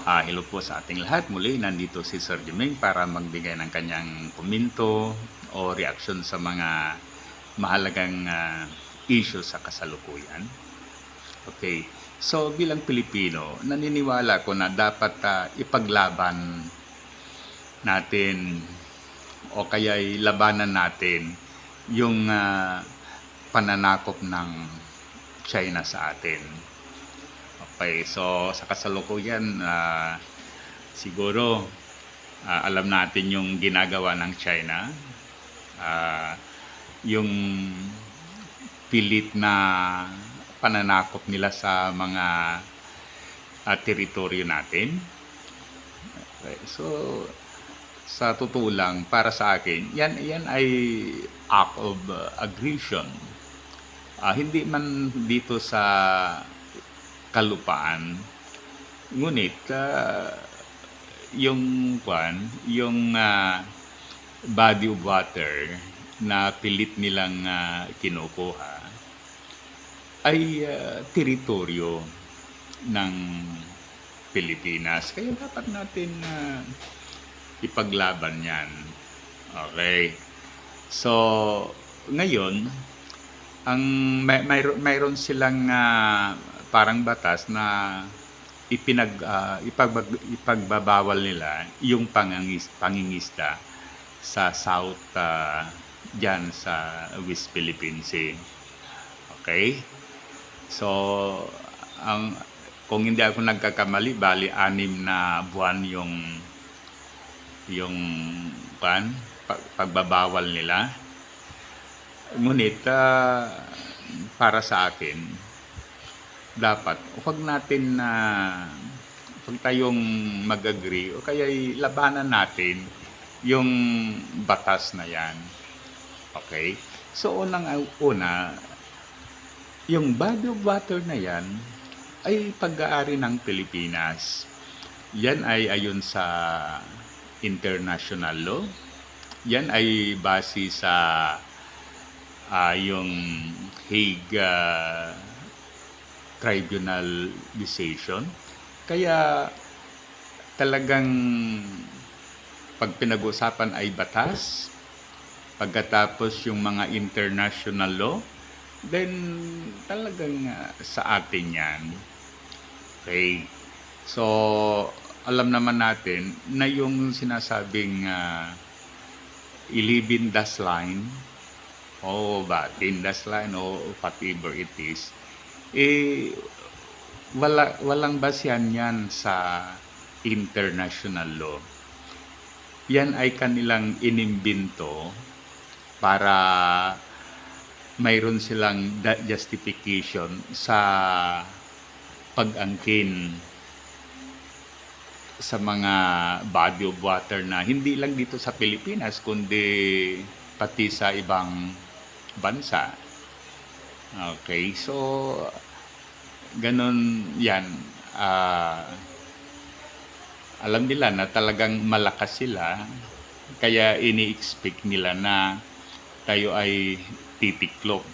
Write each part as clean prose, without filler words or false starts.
Hello po sa ating lahat. Muli, nandito si Sir Jimeng para magbigay ng kanyang komento o reaksyon sa mga mahalagang issue sa kasalukuyan. Okay. So, bilang Pilipino, naniniwala ko na dapat ipaglaban natin o kaya'y labanan natin yung pananakop ng China sa atin. Okay, so sa kasalukuyan, siguro alam natin yung ginagawa ng China, yung pilit na pananakop nila sa mga teritoryo natin. Okay, so sa totoo lang, para sa akin, yan ay act of aggression. Hindi man dito sa kalupaan, ngunit yung body of water na pilit nilang kinukuha ay teritoryo ng Pilipinas. Kaya dapat natin ipaglaban yan. Okay. So, ngayon, mayroon silang parang batas na ipagbabawal nila yung pangingisda sa South dyan sa West Philippine Sea. Okay? So, kung hindi ako nagkakamali, bali 6 na buwan yung pagbabawal nila. Ngunit para sa akin, dapat huwag tayong mag-agree o kaya labanan natin yung batas na yan. Okay? So una, yung body of water na yan ay pag-aari ng Pilipinas. Yan ay ayon sa international law. Yan ay base sa yung Hague Tribunal decision. Kaya talagang pag pinag-usapan ay batas, pagkatapos yung mga international law, then talagang sa atin yan. Okay. So, alam naman natin na yung sinasabing ilibin dash line o tindas line o whatever it is, walang basihan yan sa international law. Yan ay kanilang inimbento para mayroon silang justification sa pag-angkin sa mga body of water na hindi lang dito sa Pilipinas kundi pati sa ibang bansa. Okay, so ganun yan. Alam nila na talagang malakas sila, kaya ini-expect nila na tayo ay titiklop.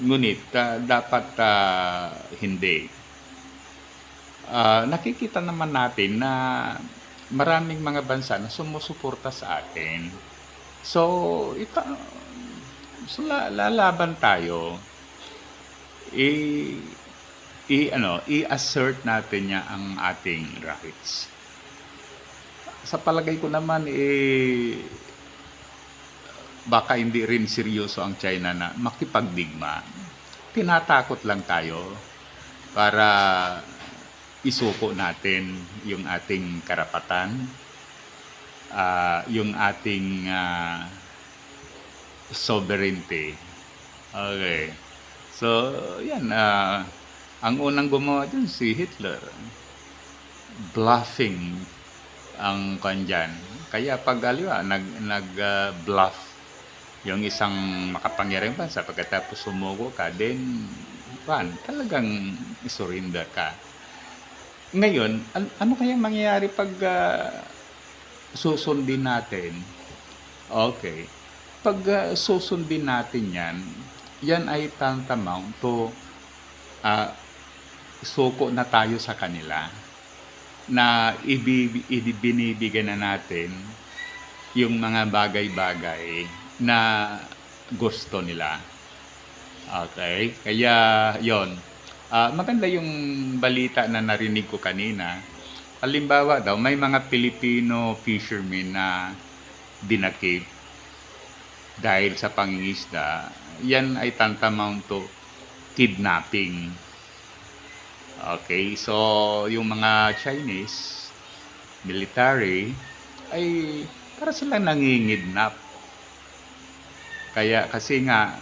Ngunit dapat hindi. Nakikita naman natin na maraming mga bansa na sumusuporta sa atin. So, lalaban tayo. I-assert natin niya ang ating rights. Sa palagay ko naman, baka hindi rin seryoso ang China na makipagdigma. Tinatakot lang tayo para isuko natin yung ating karapatan, yung ating sovereignty. Okay. So, yan. Ang unang gumawa dyan, si Hitler. Bluffing ang kanyan. Kaya pag nag-bluff yung isang makapangyarihang bansa, pagkatapos sumuko ka, then talagang isurrender ka. Ngayon, ano kayang mangyayari pag susundin natin? Okay. Pag susundin natin yan ay tantamount to suko na tayo sa kanila. na binibigyan na natin yung mga bagay-bagay na gusto nila. Okay? Kaya yon. Maganda yung balita na narinig ko kanina. Halimbawa daw, may mga Filipino fishermen na dinakip dahil sa pangingisda. Yan ay tantamount to kidnapping. Okay, so yung mga Chinese military ay para silang nangingidnap. Kaya kasi nga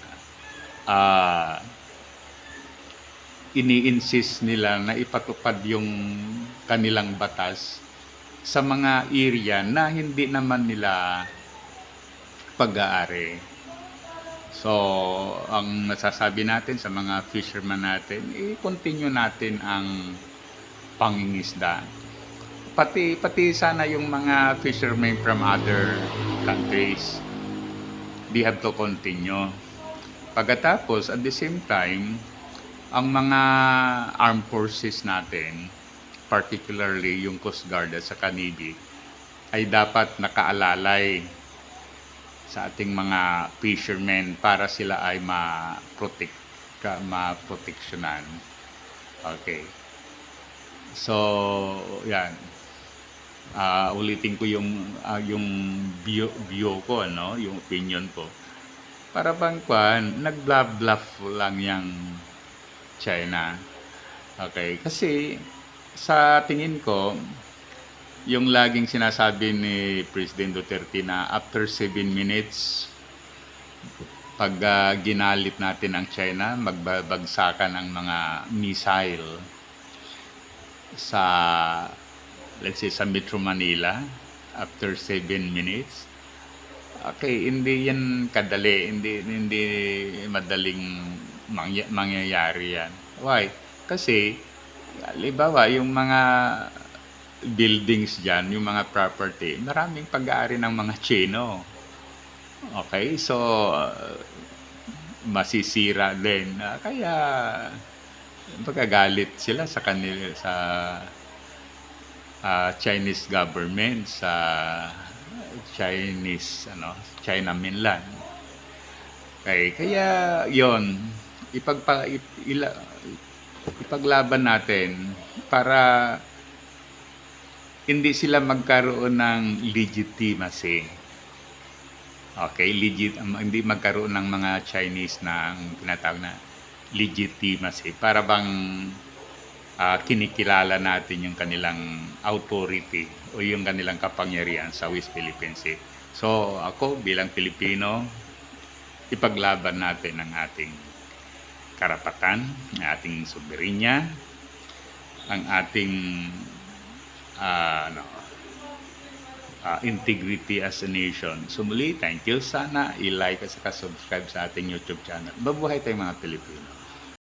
ini-insist nila na ipatupad yung kanilang batas sa mga area na hindi naman nila pag-aari. So, ang masasabi natin sa mga fisherman natin, i-continue natin ang pangingisda. Pati sana yung mga fishermen from other countries, they have to continue. Pagkatapos, at the same time, ang mga armed forces natin, particularly yung Coast Guard at sa Navy, ay dapat nakaalalay sa ating mga fishermen para sila ay maproteksyonan. Okay. So, yan. Ulitin ko yung view ko, ano, yung opinion ko. Para bang nag-bluff lang yung China. Okay. Kasi sa tingin ko, yung laging sinasabi ni President Duterte na after 7 minutes, pag ginalit natin ang China, magbabagsakan ang mga missile sa, let's say, sa Metro Manila after 7 minutes. Okay, hindi yan kadali, hindi madaling mangyayari yan. Why? Kasi, halimbawa, yung mga buildings dyan, yung mga property, maraming pag-aari ng mga Chino. Okay, so masisira din. Kaya magagalit sila sa kanila, sa Chinese government, sa China mainland. Okay, kaya yon, ipaglaban natin para hindi sila magkaroon ng legitimacy. Okay, hindi magkaroon ng mga Chinese na ang tinatawag na legitimacy. Para bang kinikilala natin yung kanilang authority o yung kanilang kapangyarihan sa West Philippine Sea. So ako bilang Pilipino, ipaglaban natin ang ating karapatan, ang ating soberenya, ang ating integrity as a nation. So muli, thank you. Sana i-like at saka subscribe sa ating YouTube channel. Mabuhay tayong mga Pilipino.